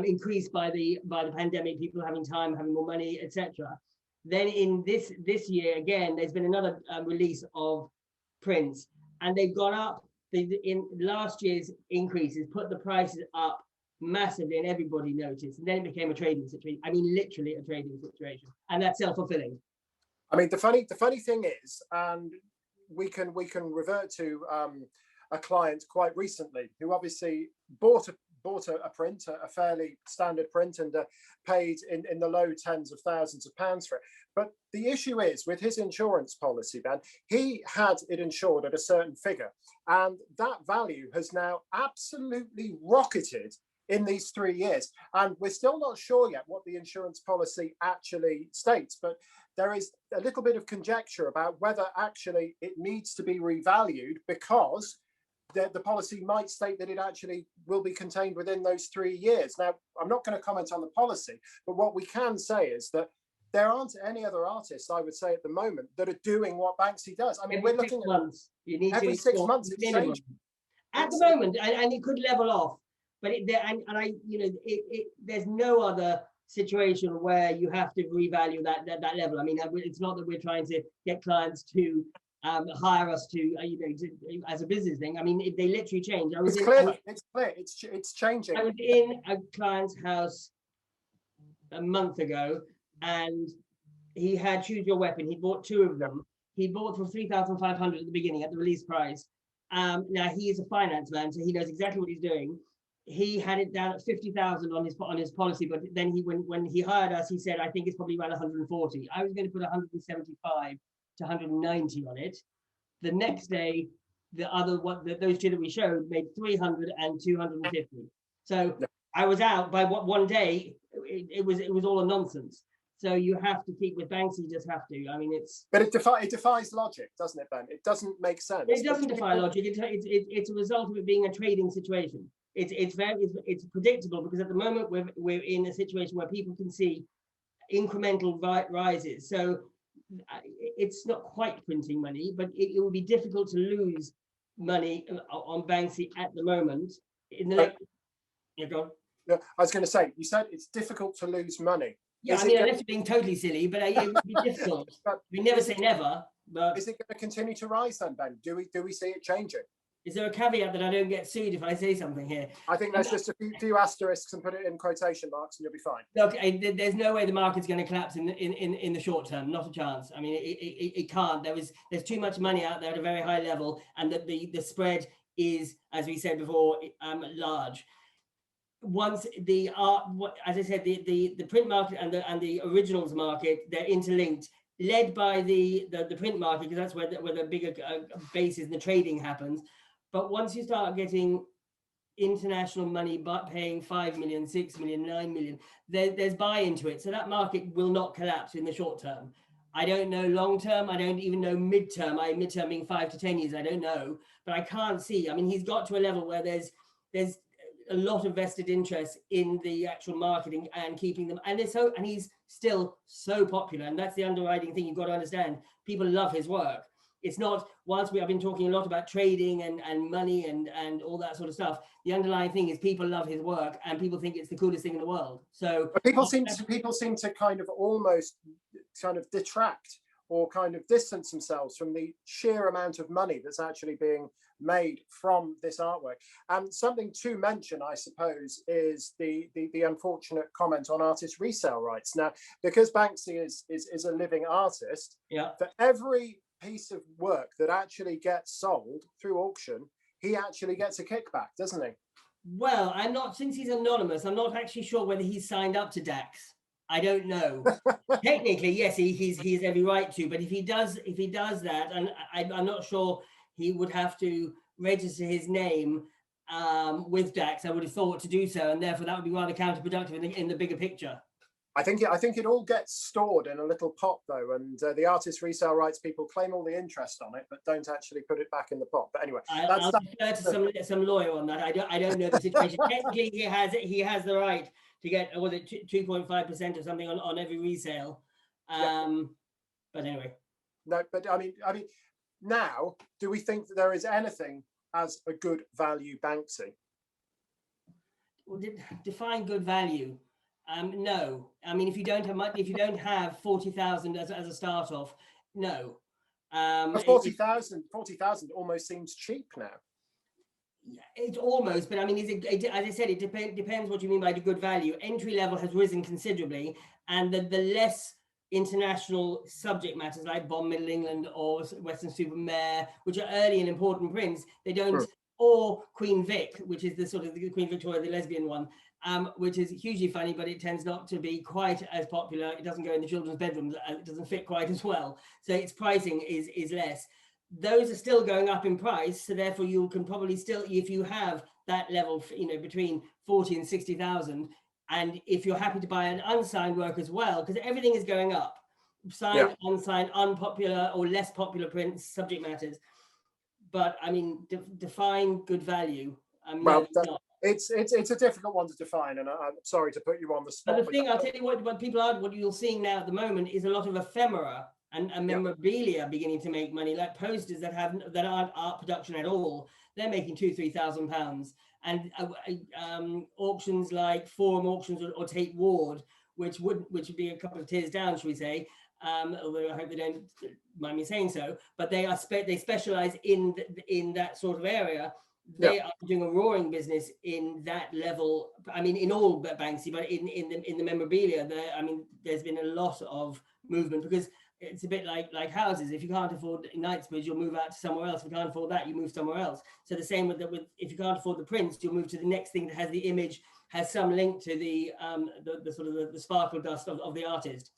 increased by the pandemic, people having time, having more money, etc. Then in this year, again, there's been another release of prints, and they've gone up. In last year's increases put the prices up massively, and everybody noticed, and then it became a trading situation. I mean, literally a trading situation, and that's self-fulfilling. I mean, the funny thing is, and we can revert to a client quite recently who obviously bought a print, a fairly standard print, and paid in the low tens of thousands of pounds for it. But the issue is, with his insurance policy, Ben, he had it insured at a certain figure, and that value has now absolutely rocketed in these 3 years. And we're still not sure yet what the insurance policy actually states, but there is a little bit of conjecture about whether actually it needs to be revalued, because the policy might state that it actually will be contained within those 3 years. Now, I'm not going to comment on the policy, but what we can say is that there aren't any other artists, I would say, at the moment that are doing what Banksy does. I mean, every we're looking at months. You need every 6 months it's changing. At the moment, and it could level off, but there's no other situation where you have to revalue that level. I mean, it's not that we're trying to get clients to hire us to as a business thing. I mean, they literally change. It's clear. It's changing. I was in a client's house a month ago, and he had Choose Your Weapon. He bought 2 of them. He bought for 3,500 at the beginning, at the release price. Now he is a finance man, so he knows exactly what he's doing. He had it down at 50,000 on his policy, but then when he hired us, he said, I think it's probably around 140. I was going to put 175 to 190 on it. The next day, those 2 that we showed made 300 and 250. So I was out by one day. It was all a nonsense. So you have to keep with Banksy. You just have to. I mean, But it defies logic, doesn't it, Ben? It doesn't make sense. It doesn't defy logic. It's a result of it being a trading situation. It's predictable, because at the moment we're in a situation where people can see incremental rises. So it's not quite printing money, but it will be difficult to lose money on Banksy at the moment. Go on. I was going to say, you said it's difficult to lose money. Yeah, I mean, unless you're being totally silly, but it would be difficult. We never say never. But is it going to continue to rise then, Ben? Do we see it changing? Is there a caveat that I don't get sued if I say something here? I think there's just a few asterisks and put it in quotation marks, and you'll be fine. Look, there's no way the market's going to collapse in the short term. Not a chance. I mean, it can't. There's too much money out there at a very high level, and that the spread is, as we said before, large. Once as I said, the print market and the originals market, they're interlinked, led by the print market, because that's where the bigger base is and the trading happens. But once you start getting international money but paying 5 million, 6 million, 9 million, there's buy into it. So that market will not collapse in the short term. I don't know long term. I don't even know midterm. Midterm being 5 to 10 years. I don't know, but I can't see. I mean, he's got to a level where there's a lot of vested interest in the actual marketing and keeping them. And he's still so popular. And that's the underwriting thing you've got to understand. People love his work. It's not, whilst I've been talking a lot about trading and money and all that sort of stuff, the underlying thing is people love his work and people think it's the coolest thing in the world. So people seem to kind of almost kind of detract or kind of distance themselves from the sheer amount of money that's actually being made from this artwork. And something to mention, I suppose, is the unfortunate comment on artist resale rights. Now, because Banksy is a living artist, for every piece of work that actually gets sold through auction, he actually gets a kickback, doesn't he? Well, since he's anonymous, I'm not actually sure whether he's signed up to DAX. I don't know. Technically, yes, he has every right to, but if he does that, and I'm not sure he would have to register his name with DAX, I would have thought, to do so, and therefore that would be rather counterproductive in the bigger picture. I think it all gets stored in a little pot, though, and the artist resale rights people claim all the interest on it, but don't actually put it back in the pot. But anyway, I'll defer to some lawyer on that. I don't know the situation. Technically, he has the right to get 2.5% or something on every resale. But anyway, no. But I mean, now, do we think that there is anything as a good value Banksy? Well, define good value. No, I mean, if you don't have much, if you don't have 40,000 as a start off, no. 40,000 almost seems cheap now. It's almost, but I mean, as I said, it depends what you mean by the good value. Entry level has risen considerably, and the less international subject matters like Bomb Middle England or Western-super-Mare, which are early and important prints, they don't, or Queen Vic, which is the sort of the Queen Victoria, the lesbian one, which is hugely funny, but it tends not to be quite as popular. It doesn't go in the children's bedrooms. It doesn't fit quite as well. So its pricing is less. Those are still going up in price. So therefore you can probably still, if you have that level, between 40 and 60,000, and if you're happy to buy an unsigned work as well, because everything is going up, signed, unsigned, unpopular or less popular prints, subject matters. But I mean, define good value. Well, it's a difficult one to define, and I'm sorry to put you on the spot. But the thing, I'll tell you what you're seeing now at the moment is a lot of ephemera and memorabilia beginning to make money, like posters that aren't art production at all. They're making £2,000-3,000 pounds, and auctions like Forum Auctions or Tate Ward, which would be a couple of tiers down, shall we say? Although I hope they don't mind me saying so, but they specialize in that sort of area. They are doing a roaring business in that level. I mean, in all Banksy, but in the memorabilia, there's been a lot of movement, because it's a bit like houses. If you can't afford Knightsbridge, you'll move out to somewhere else. If you can't afford that, you move somewhere else. So the same with if you can't afford the prints, you'll move to the next thing that has the image, has some link to the sort of the sparkle dust of the artist.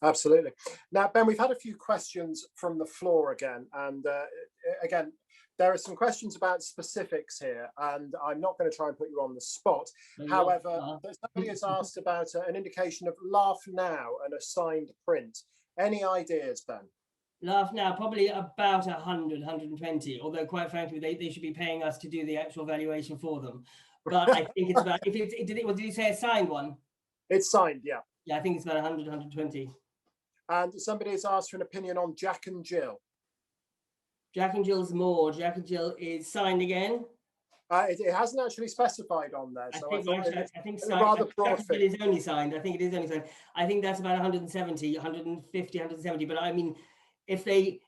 Absolutely. Now, Ben, we've had a few questions from the floor again, and again, there are some questions about specifics here, and I'm not going to try and put you on the spot. However, somebody has asked about an indication of Laugh Now and a signed print. Any ideas, Ben? Laugh Now, probably about 100, 120, although quite frankly, they should be paying us to do the actual valuation for them. But I think it's about, did you say a signed one? It's signed, yeah. Yeah, I think it's about 100, 120. And somebody has asked for an opinion on Jack and Jill. Jack and Jill's more. Jack and Jill is signed again. It hasn't actually specified on there. So I think signed, rather broad. Jack and Jill is only signed. I think it is only signed. I think that's about 170, 150, 170. But I mean, if they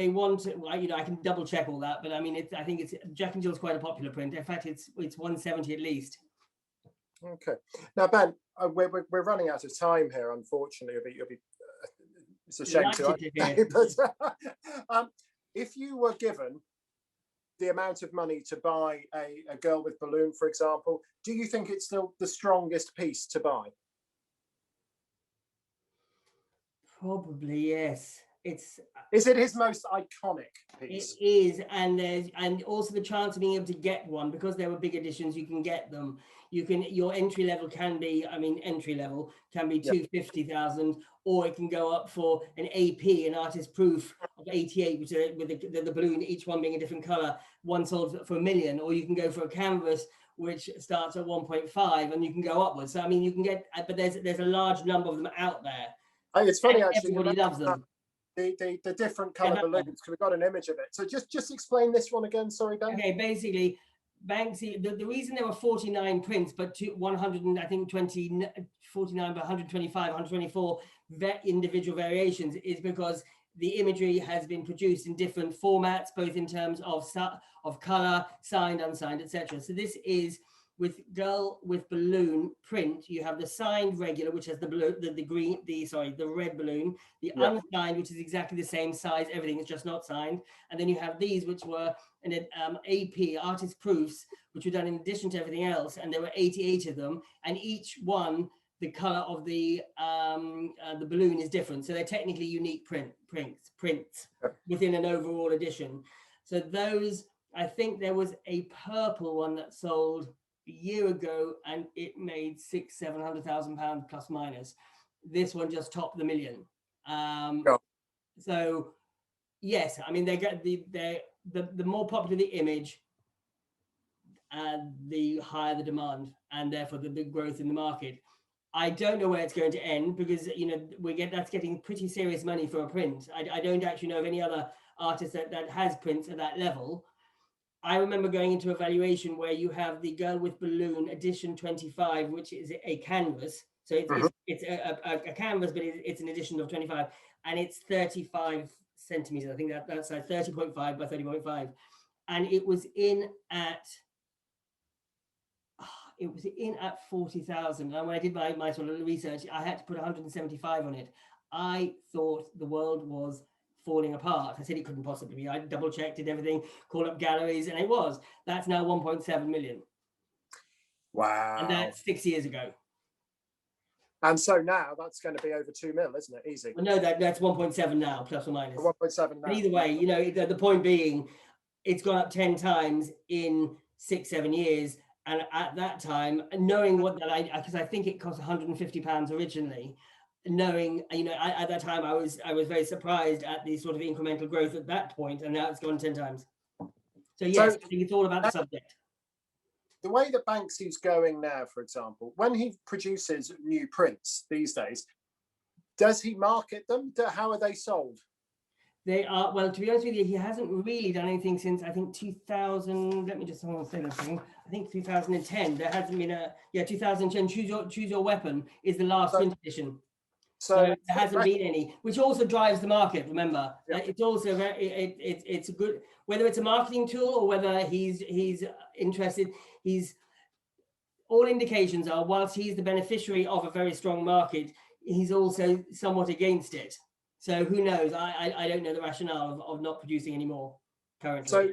want to, I can double check all that. But I mean, I think it's Jack and Jill's quite a popular print. In fact, it's 170 at least. Okay. Now, Ben, we're running out of time here. Unfortunately, it's a shame but if you were given the amount of money to buy a girl with balloon, for example, do you think it's still the strongest piece to buy? Probably, yes. Is it his most iconic piece? It is, and also the chance of being able to get one, because there were big editions. You can get them. Your entry level can be, entry level can be 250,000, or it can go up for an AP, an artist proof of 88, which is with the balloon, each one being a different color. One sold for $1 million, or you can go for a canvas which starts at 1.5, and you can go upwards. So you can get, but there's a large number of them out there. It's funny, actually. Everybody loves them. The different color balloons, because we've got an image of it. So just explain this one again. Sorry, Ben. Okay, basically, Banksy, the reason there were 49 prints, but 100, I think 49 by 125, 124 individual variations, is because the imagery has been produced in different formats, both in terms of color, signed, unsigned, etc. So this is with Girl with Balloon print. You have the signed regular, which has the blue, the red balloon, the unsigned, which is exactly the same size, everything is just not signed, and then you have these, which were an AP, artist proofs, which were done in addition to everything else, and there were 88 of them, and each one, the color of the balloon is different, so they're technically unique prints within an overall edition. So those, I think there was a purple one that sold a year ago, and it made £600,000-700,000 plus minus. This one just topped the $1 million. So yes, they get the more popular the image, the higher the demand, and therefore the big growth in the market. I don't know where it's going to end, because that's getting pretty serious money for a print. I don't actually know of any other artist that has prints at that level. I remember going into a valuation where you have the Girl with Balloon edition 25, which is a canvas. So it's a canvas, but it's an edition of 25, and it's 35 centimeters. I think that's 30.5 by 30.5, and it was in at 40,000. And when I did my sort of research, I had to put 175 on it. I thought the world was falling apart. I said it couldn't possibly be. I double checked it, everything, called up galleries, and it was. That's now 1.7 million. Wow. And that's 6 years ago. And so now that's going to be over 2 mil, isn't it? Easy. Well, no, that's 1.7 now, plus or minus. 1.7 now. But either way, the point being, it's gone up 10 times in 6-7 years. And at that time, knowing because I think it cost £150 originally, knowing, at that time, I was very surprised at the sort of incremental growth at that point, and now it's gone 10 times. So yes, I think it's all about the subject. The way that Banksy's going now, for example, when he produces new prints these days, does he market them? How are they sold? They are, well, to be honest with you, he hasn't really done anything since, I think, 2000. Let me just say that thing. I think 2010. There hasn't been 2010. Choose Your Weapon is the last print edition. So there hasn't been any, which also drives the market. Remember, it's also it's a good, whether it's a marketing tool or whether he's interested. All indications are, whilst he's the beneficiary of a very strong market, he's also somewhat against it. So who knows? I don't know the rationale of not producing anymore currently. So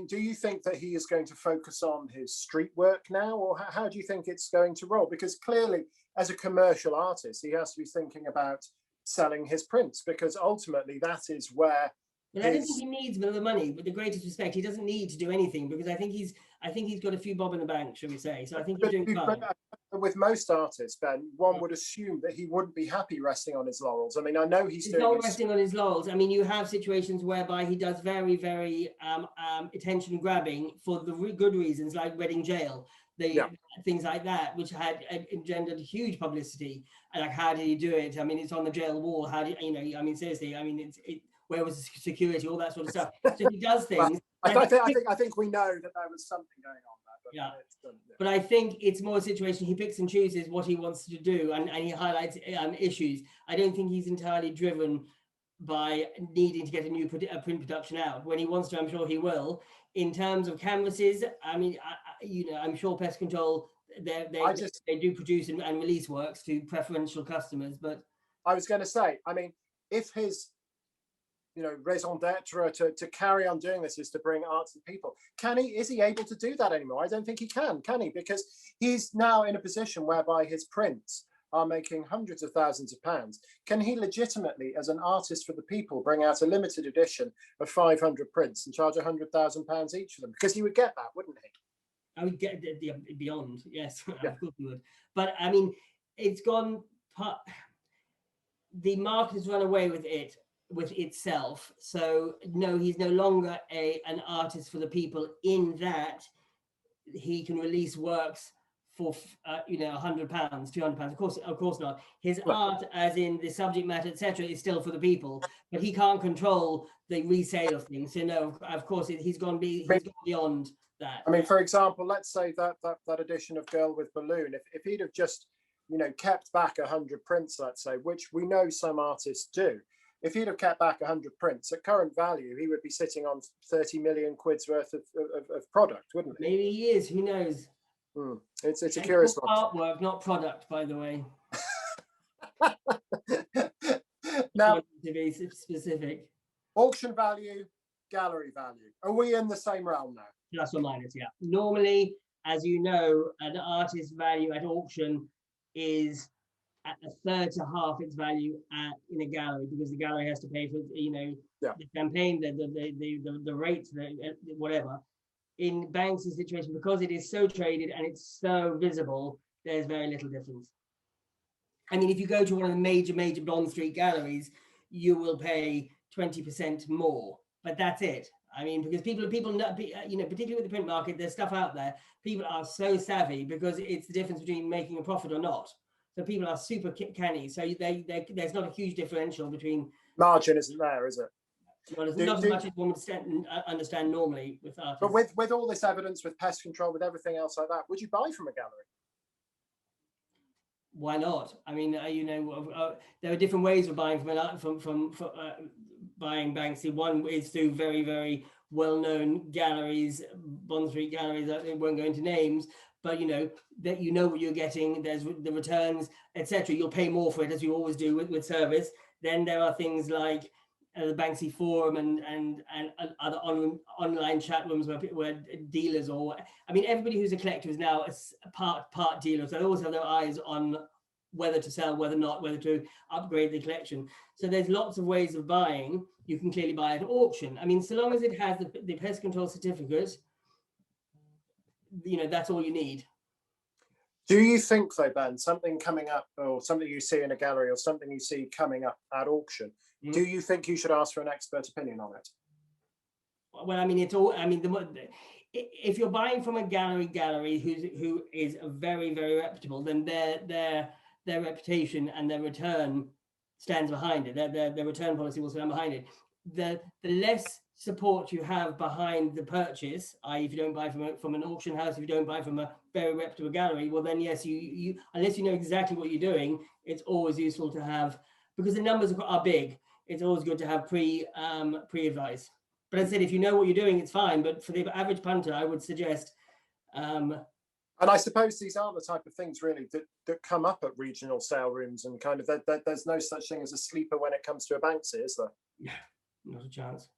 do you think that he is going to focus on his street work now, or how do you think it's going to roll? Because clearly, as a commercial artist, he has to be thinking about selling his prints, because ultimately that is where. But I don't think he needs the money. With the greatest respect, he doesn't need to do anything, because I think he's got a few bob in the bank, shall we say? So I think he's doing fine. With most artists, Ben, one would assume that he wouldn't be happy resting on his laurels. I know he's not resting on his laurels. You have situations whereby he does very, very attention grabbing for the good reasons, like Reading Jail, things like that, which had engendered huge publicity. Like, how did he do it? It's on the jail wall. How do you, seriously? Where was the security? All that sort of stuff. So he does things. Well, I think we know that there was something going on there. But I think it's more a situation, he picks and chooses what he wants to do, and he highlights issues. I don't think he's entirely driven by needing to get a new print production out. When he wants to, I'm sure he will. In terms of canvases, I'm sure Pest Control, they do produce and release works to preferential customers. But I was going to say, if his raison d'etre to carry on doing this is to bring art to the people, is he able to do that anymore? I don't think he can he? Because he's now in a position whereby his prints are making hundreds of thousands of pounds. Can he legitimately, as an artist for the people, bring out a limited edition of 500 prints and charge £100,000 each for them? Because he would get that, wouldn't he? I would get the beyond, yes, Yeah. of course we would. But I mean, it's gone. The market has run away with itself. So no, he's no longer an artist for the people. In that, he can release works for £100, £200. Of course not. His art, as in the subject matter, etc., is still for the people, but he can't control the resale of things. So no, of course he's gone beyond that. I mean, for example, let's say that edition of Girl with Balloon, if he'd have just kept back 100 prints, let's say, which we know some artists do. If he'd have kept back 100 prints at current value, he would be sitting on 30 million quid's worth of product, wouldn't he? Maybe he is. Who knows? It's a curious one. Artwork, not product, by the way. Now, to be specific. Auction value, gallery value. Are we in the same realm now? Plus or minus, yeah. Normally, as you know, an artist's value at auction is at a third to half its value in a gallery, because the gallery has to pay for the campaign, the rates, whatever. In Banks's situation, because it is so traded and it's so visible, there's very little difference. I mean, if you go to one of the major Bond Street galleries, you will pay 20% more, but that's it. I mean, because people, particularly with the print market, there's stuff out there. People are so savvy because it's the difference between making a profit or not. So people are super canny. So there's not a huge differential between margin, isn't there? Is it? Well, it's not as much as one would understand normally with artists. But with all this evidence, with Pest Control, with everything else like that, would you buy from a gallery? Why not? I mean, there are different ways of buying from buying Banksy. One is through very, very well-known galleries, Bond Street galleries. I won't go into names, but that what you're getting. There's the returns, etc. You'll pay more for it, as you always do with service. Then there are things like the Banksy forum and other online chat rooms where dealers, everybody who's a collector is now a part dealer. So they always have their eyes on whether to sell, whether to upgrade the collection. So there's lots of ways of buying. You can clearly buy at auction. I mean, so long as it has the Pest Control certificate, that's all you need. Do you think, though, Ben, something coming up, or something you see in a gallery, or something you see coming up at auction, do you think you should ask for an expert opinion on it? Well, I mean, it's all. I mean, if you're buying from a gallery who is very, very reputable, then their reputation and their return stands behind it. Their return policy will stand behind it. The less support you have behind the purchase, i.e., if you don't buy from an auction house, if you don't buy from a very reputable gallery, well, then yes, you unless you know exactly what you're doing, it's always useful to have, because the numbers are big. It's always good to have pre-advice. But as I said, if you know what you're doing, it's fine. But for the average punter, I would suggest. And I suppose these are the type of things really that come up at regional sale rooms, and kind of there's no such thing as a sleeper when it comes to a Banksy, is there? Yeah, not a chance.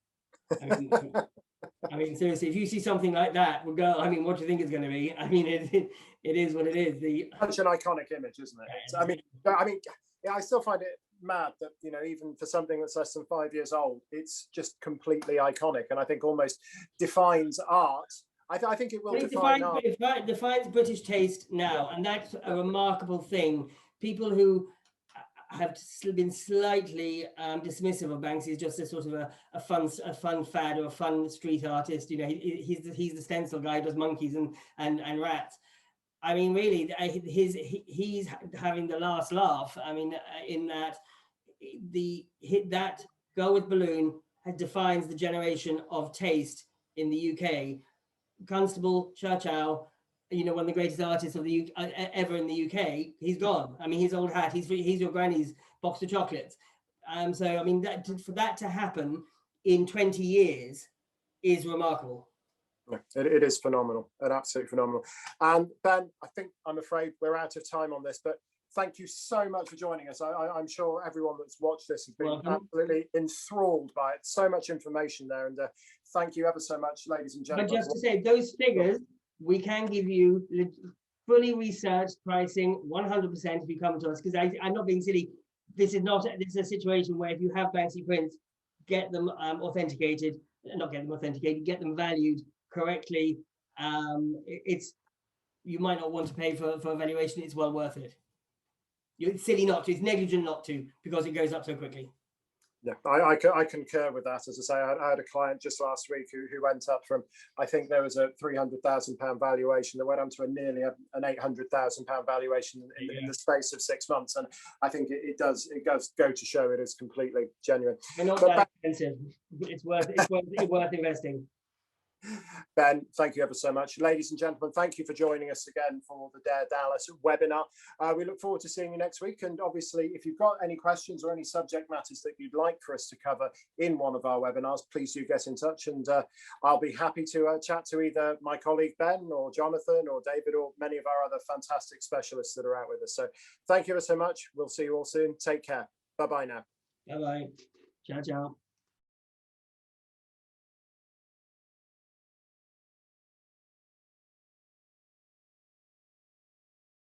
I mean, seriously, if you see something like that, we'll go. I mean, what do you think it's going to be? I mean, it is what it is. Such an iconic image, isn't it? I still find it mad that even for something that's less than 5 years old, it's just completely iconic, and I think almost defines art. I think it will define art. It defines British taste now, and that's a remarkable thing. People who have been slightly dismissive of Banksy as just a sort of a fun fad or a fun street artist. He's the stencil guy who does monkeys and rats. I mean, really, he's having the last laugh. I mean, in that that Go With Balloon defines the generation of taste in the UK. Constable, Churchill, one of the greatest artists of the ever in the UK, he's gone. I mean, his old hat, he's your granny's box of chocolates. So, I mean, for that to happen in 20 years is remarkable. It is phenomenal, and absolutely phenomenal. And Ben, I'm afraid we're out of time on this, but thank you so much for joining us. I'm sure everyone that's watched this has been absolutely enthralled by it. So much information there, and thank you ever so much, ladies and gentlemen. But just to say, those figures, we can give you fully researched pricing, 100% if you come to us, because I'm not being silly. This is a situation where if you have Banksy prints, get them authenticated, not get them authenticated, get them valued correctly. You might not want to pay for valuation. It's well worth it. It's silly not to. It's negligent not to, because it goes up so quickly. Yeah, I concur with that. As I say, I had a client just last week who went up from, I think there was a £300,000 valuation that went up to nearly an £800,000 valuation in the space of 6 months, and I think it does go to show it is completely genuine. They're not that expensive. It's worth investing. Ben, thank you ever so much. Ladies and gentlemen, thank you for joining us again for the Dare Dallas webinar. We look forward to seeing you next week. And obviously, if you've got any questions or any subject matters that you'd like for us to cover in one of our webinars, please do get in touch. And I'll be happy to chat to either my colleague Ben or Jonathan or David or many of our other fantastic specialists that are out with us. So thank you ever so much. We'll see you all soon. Take care. Bye-bye now. Bye-bye. Ciao, ciao.